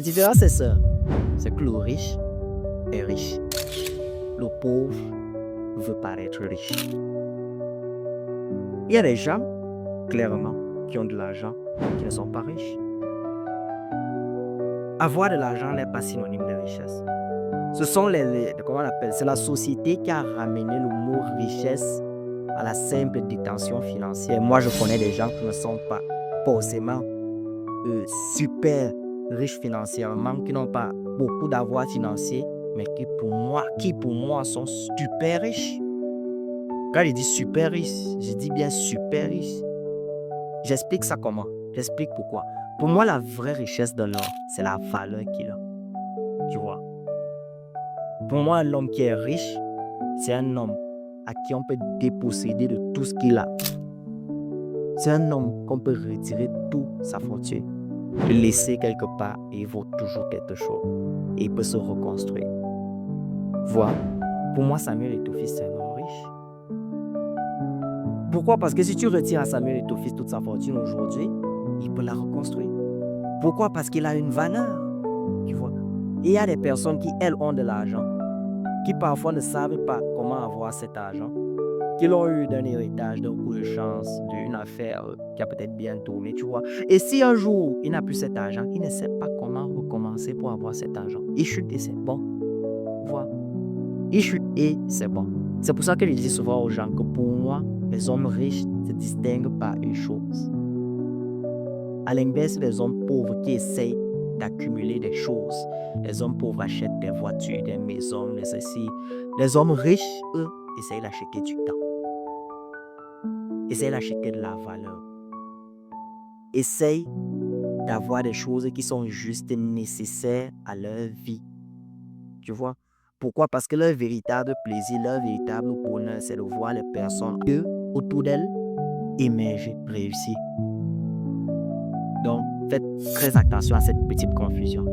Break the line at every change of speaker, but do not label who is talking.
La différence, c'est ça. C'est que le riche est riche. Le pauvre veut paraître riche. Il y a des gens, clairement, qui ont de l'argent, qui ne sont pas riches. Avoir de l'argent n'est pas synonyme de richesse. Ce sont comment on appelle, c'est la société qui a ramené le mot richesse à la simple détention financière. Moi, je connais des gens qui ne sont pas forcément super riches financièrement, qui n'ont pas beaucoup d'avoir financier, mais qui pour moi sont super riches. Quand je dis super riche, je dis bien super riche. J'explique ça comment? J'explique pourquoi. Pour moi, la vraie richesse de l'or, c'est la valeur qu'il a. Tu vois? Pour moi, un homme qui est riche, c'est un homme à qui on peut déposséder de tout ce qu'il a. C'est un homme qu'on peut retirer toute sa fortune, le laisser quelque part et il vaut toujours quelque chose. Et il peut se reconstruire. Voilà. Pour moi, Samuel Eto'o, c'est un homme riche. Pourquoi? Parce que si tu retires à Samuel Eto'o toute sa fortune aujourd'hui, il peut la reconstruire. Pourquoi? Parce qu'il a une valeur. Tu vois? Et il y a des personnes qui, elles, ont de l'argent, qui parfois ne savent pas comment avoir cet argent, qui l'ont eu d'un héritage, d'un coup de chance, d'une affaire qui a peut-être bien tourné, tu vois. Et si un jour, il n'a plus cet argent, il ne sait pas comment recommencer pour avoir cet argent. Il chute et c'est bon. Voilà. Il chute et c'est bon. C'est pour ça que je dis souvent aux gens que pour moi, les hommes riches se distinguent par une chose. À l'inverse des hommes pauvres qui essayent d'accumuler des choses. Les hommes pauvres achètent des voitures, des maisons, des ceci. Les hommes riches, eux, essayent d'acheter du temps. Essayent d'acheter de la valeur. Essayent d'avoir des choses qui sont juste nécessaires à leur vie. Tu vois? Pourquoi? Parce que leur véritable plaisir, leur véritable bonheur, c'est de voir les personnes autour d'elles émerger, réussir. Donc, faites très attention à cette petite confusion.